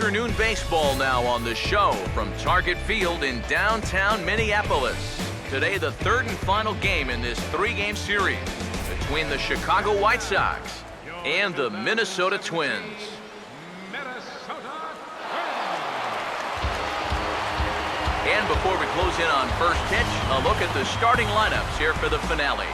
afternoon baseball now on the show from Target Field in downtown Minneapolis. Today, the third and final game in this three-game series between the Chicago White Sox and the Minnesota Twins. And before we close in on first pitch, a look at the starting lineups here for the finale.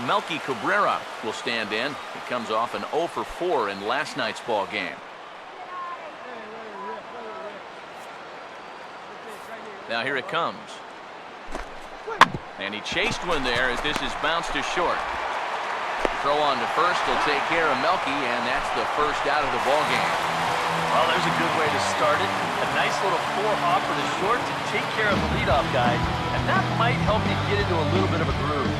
Melky Cabrera will stand in. He comes off an 0 for 4 in last night's ball game. Now here it comes. And he chased one there as this is bounced to short. Throw on to first will take care of Melky, and that's the first out of the ball game. Well, there's a good way to start it. A nice little four-hop for the short to take care of the leadoff guy, and that might help you get into a little bit of a groove.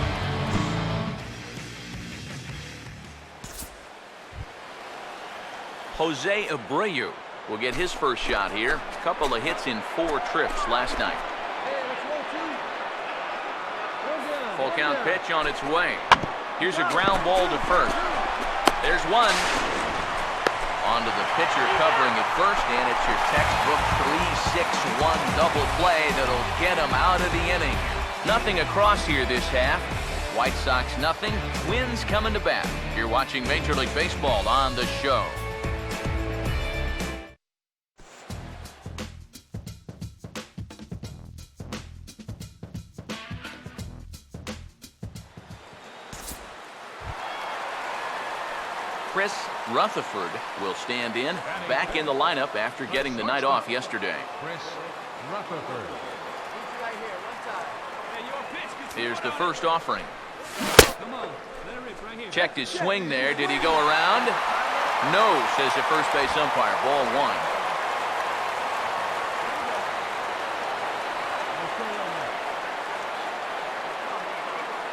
Jose Abreu will get his first shot here. A couple of hits in 4 trips last night. Full count pitch on its way. Here's a ground ball to first. There's one. On to the pitcher covering at first, and it's your textbook 3-6-1 double play that'll get him out of the inning. Nothing across here this half. White Sox nothing. Twins coming to bat. You're watching Major League Baseball on the show. Chris Rutherford will stand in, back in the lineup after getting the night off yesterday. Chris Rutherford. Here's the first offering. Checked his swing there. Did he go around? No, says the first base umpire. Ball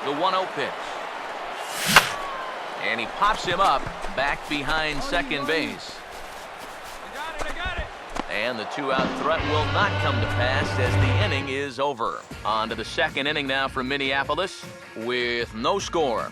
1. The 1-0 pitch. And he pops him up back behind second base. I got it. And the 2-out threat will not come to pass as the inning is over. On to the second inning now from Minneapolis with no score.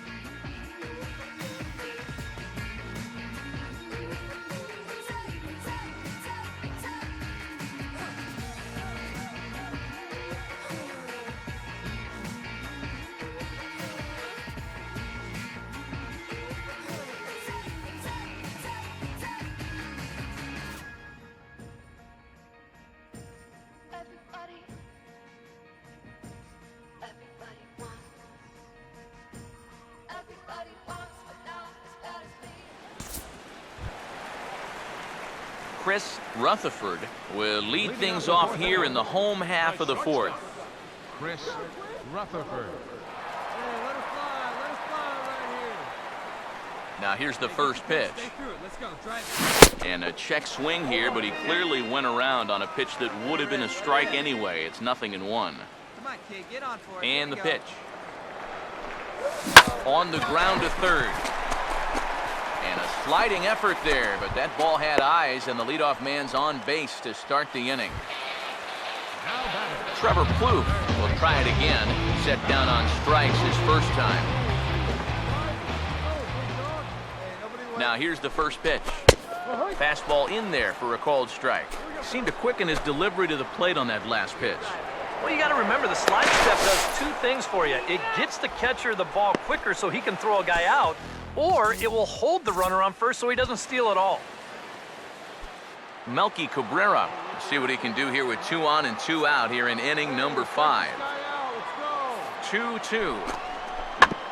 Chris Rutherford will lead things off here in the home half of the fourth. Chris Rutherford. Hey, let us fly right here. Now here's the first pitch. Stay through it. Let's go. Try it. And a check swing here, but he clearly went around on a pitch that would have been a strike anyway. It's 0-1. Come on, kid, get on for it. And the pitch. On the ground to third. And a sliding effort there, but that ball had eyes, and the leadoff man's on base to start the inning. Trevor Plouffe will try it again. Set down on strikes his first time. Now here's the first pitch. Fastball in there for a called strike. Seemed to quicken his delivery to the plate on that last pitch. Well, you got to remember the slide step does 2 things for you. It gets the catcher the ball quicker so he can throw a guy out, or it will hold the runner on first so he doesn't steal it all. Melky Cabrera. Let's see what he can do here with 2 on and 2 out here in inning number 5. 2-2.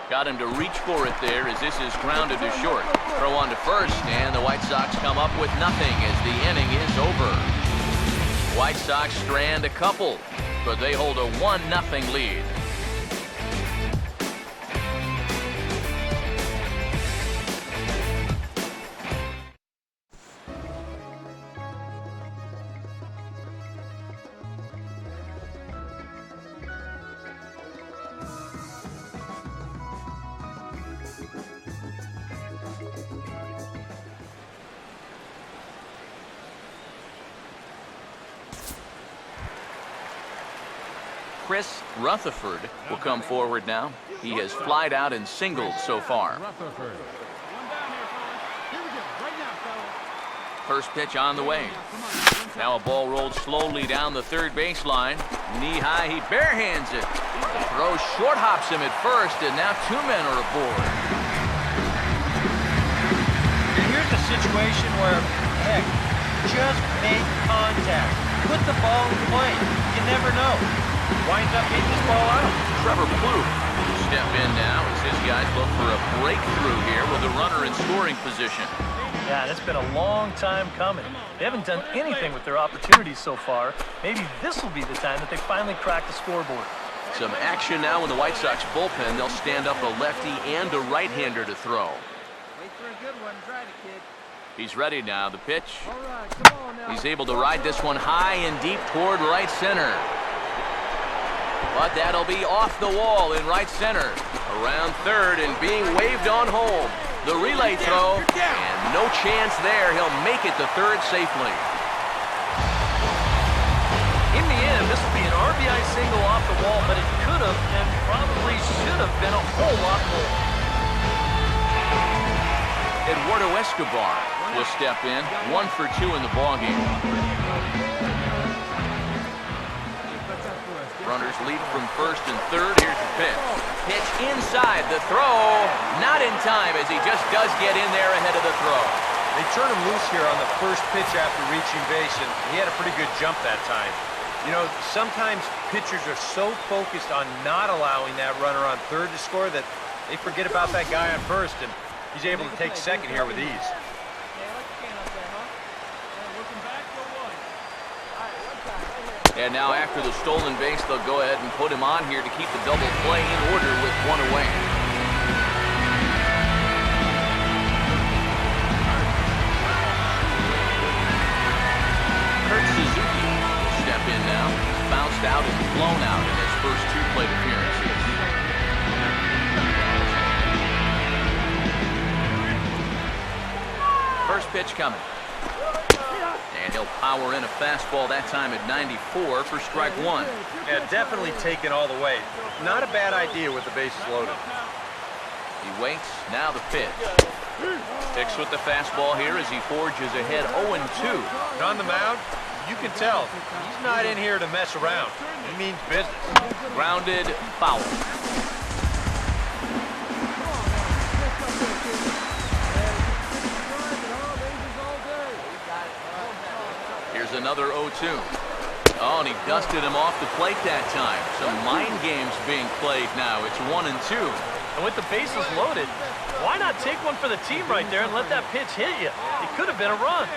Got him to reach for it there as this is grounded to short. Throw on to first, and the White Sox come up with nothing as the inning is over. White Sox strand a couple, but they hold a 1-0 lead. Chris Rutherford will come forward now. He has flied out and singled so far. Rutherford. One down here, fellas. Here we go. Right now, fellas. First pitch on the way. Now a ball rolled slowly down the third baseline. Knee high, he barehands it. The throw short hops him at first, and now two men are aboard. Here's a situation where, heck, just make contact. Put the ball in play. You never know. Winds up hitting this ball out. Trevor Plouffe will step in now as his guys look for a breakthrough here with a runner in scoring position. Yeah, it's been a long time coming. They haven't done anything with their opportunities so far. Maybe this will be the time that they finally crack the scoreboard. Some action now in the White Sox bullpen. They'll stand up a lefty and a right-hander to throw. Wait for a good one. Drive it, kid. He's ready now. The pitch. All right, come on now. He's able to ride this one high and deep toward right center. But that'll be off the wall in right center. Around third and being waved on home. The relay throw, and no chance there. He'll make it to third safely. In the end, this will be an RBI single off the wall, but it could have and probably should have been a whole lot more. Eduardo Escobar will step in, 1 for 2 in the ballgame. Runners lead from first and third. Here's the pitch. Pitch inside. The throw, not in time as he just does get in there ahead of the throw. They turned him loose here on the first pitch after reaching base, and he had a pretty good jump that time. You know, sometimes pitchers are so focused on not allowing that runner on third to score that they forget about that guy on first, and he's able to take second here with ease. Yeah, I like the can up there, huh? Looking back, go one. All right, one time. Right here. And now after the stolen base, they'll go ahead and put him on here to keep the double play in order with one away. Kurt Suzuki will step in now. He's bounced out and flown out in his first 2 plate appearances. First pitch coming. And he'll power in a fastball that time at 94 for strike 1. Yeah, definitely taken all the way. Not a bad idea with the bases loaded. He waits, now the pitch. Sticks with the fastball here as he forges ahead 0-2. And on the mound, you can tell he's not in here to mess around. He means business. Grounded, foul. Here's another 0-2. Oh, and he dusted him off the plate that time. Some mind games being played now. It's 1-2. And with the bases loaded, why not take one for the team right there and let that pitch hit you? It could have been a run.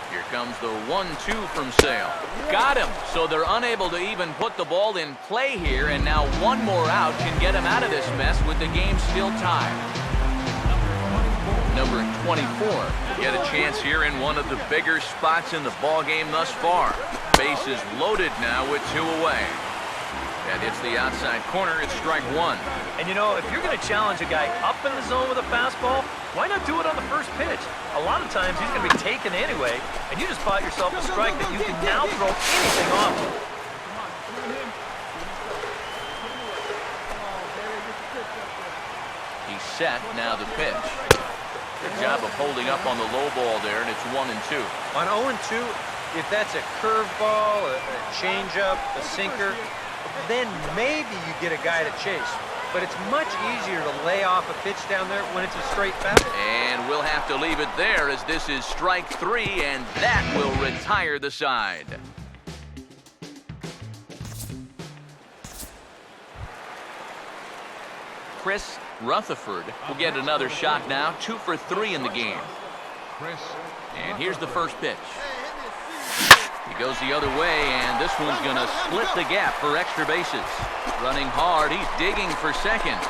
Here comes the 1-2 from Sale. Got him. So they're unable to even put the ball in play here, and now one more out can get him out of this mess with the game still tied. Number 24 get a chance here in one of the bigger spots in the ball game thus far. Bases loaded now with 2 away. That hits the outside corner. It's strike 1. And you know, if you're going to challenge a guy up in the zone with a fastball, why not do it on the first pitch? A lot of times he's going to be taken anyway, and you just bought yourself a strike that you can now throw anything off. He's set. Now the pitch. Good job of holding up on the low ball there, and it's 1-2. On 0-2, if that's a curveball, a changeup, a sinker, then maybe you get a guy to chase. But it's much easier to lay off a pitch down there when it's a straight fastball. And we'll have to leave it there as this is strike 3, and that will retire the side. Chris Rutherford will get another shot now, 2 for 3 in the game. Chris. And here's the first pitch. He goes the other way, and this one's going to split the gap for extra bases. Running hard, he's digging for second.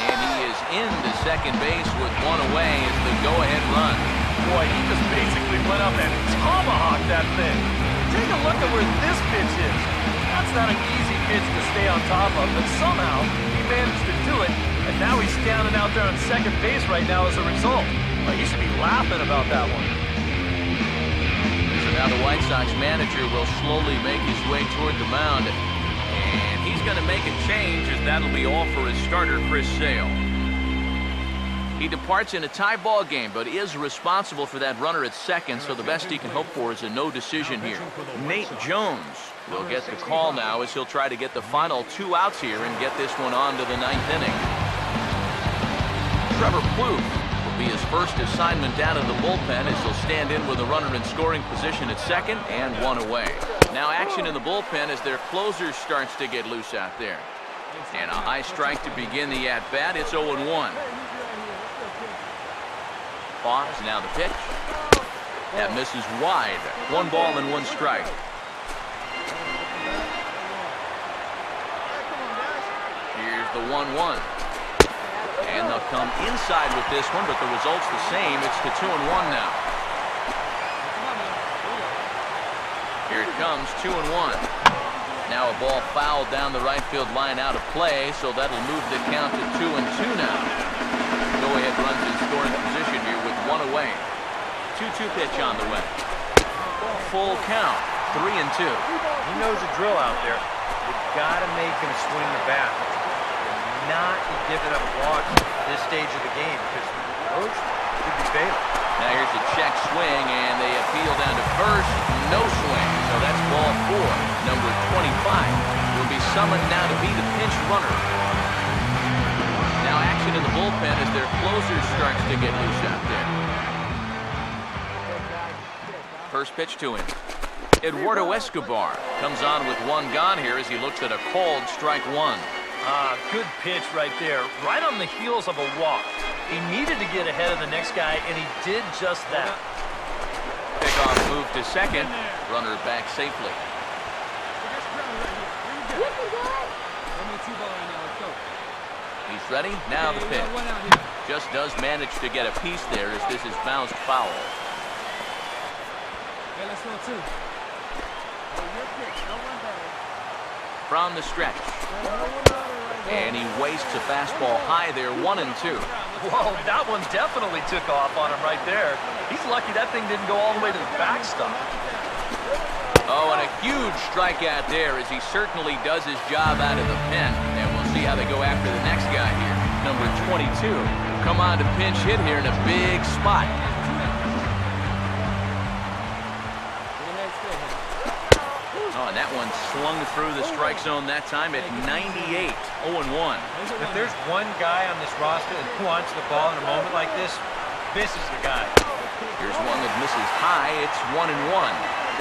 And he is into second base with 1 away as the go-ahead run. Boy, he just basically went up and tomahawked that thing. Take a look at where this pitch is. That's not an easy pitch to stay on top of, but somehow he managed to do it, and now he's standing out there on second base right now as a result. Well, he should be laughing about that one. Now the White Sox manager will slowly make his way toward the mound. And he's going to make a change, as that'll be all for his starter, Chris Sale. He departs in a tie ball game, but is responsible for that runner at second, so the best he can hope for is a no decision here. Nate Jones will get the call now, as he'll try to get the final 2 outs here and get this one on to the 9th inning. Trevor Plouffe will be his first assignment down in the bullpen, as he'll stand in with a runner in scoring position at second and 1 away. Now action in the bullpen as their closer starts to get loose out there. And a high strike to begin the at-bat. It's 0-1. Pause, now the pitch. That misses wide. 1 ball and 1 strike. Here's the 1-1. And they'll come inside with this one, but the result's the same. It's the 2-1 now. Here it comes, 2-1. Now a ball fouled down the right field line out of play, so that'll move the count to 2-2 now. Go-ahead runs in scoring position here with 1 away. 2-2 pitch on the way. Full count, 3-2. He knows the drill out there. You've got to make him swing the bat. You're not giving up walks at this stage of the game, because those could be fatal. Now here's a check swing, and they appeal down to first. No swing, so that's ball 4. Number 25 will be summoned now to be the pinch runner. Now action in the bullpen as their closer starts to get loose out there. First pitch to him. Eduardo Escobar comes on with 1 gone here as he looks at a called strike 1. Good pitch right there, right on the heels of a walk. He needed to get ahead of the next guy, and he did just that. Pickoff move to second. Runner back safely. He's ready. Now the pitch. Just does manage to get a piece there as this is bounced foul. From the stretch. And he wastes a fastball high there, 1-2. Whoa, that one definitely took off on him right there. He's lucky that thing didn't go all the way to the backstop. Oh, and a huge strikeout there as he certainly does his job out of the pen. And we'll see how they go after the next guy here. Number 22. Come on to pinch hit here in a big spot. Oh, and that one slung through the strike zone that time at 98. 0-1. If there's one guy on this roster that wants the ball in a moment like this is the guy. Here's one that misses high. It's 1-1.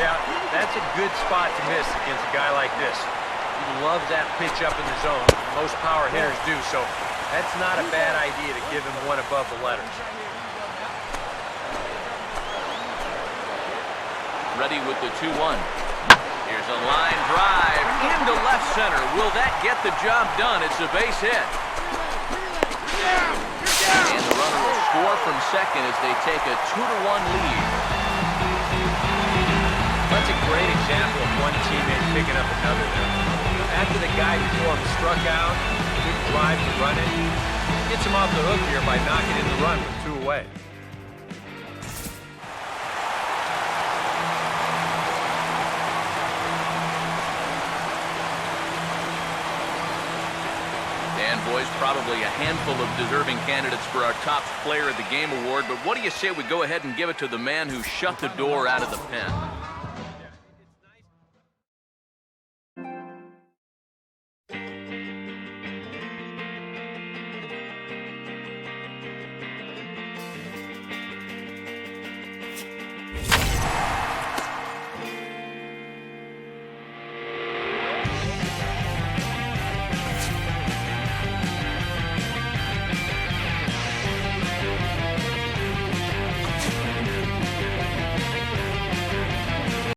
Yeah, that's a good spot to miss against a guy like this. He loves that pitch up in the zone. Most power hitters do, so that's not a bad idea to give him one above the letters. Ready with the 2-1. Here's a line drive into left center. Will that get the job done? It's a base hit. And the runner will score from second as they take a 2-1 lead. That's a great example of one teammate picking up another there. After the guy before him struck out, good drive to run it, gets him off the hook here by knocking in the run with 2 away. Boys, probably a handful of deserving candidates for our top player of the game award, but what do you say we go ahead and give it to the man who shut the door out of the pen?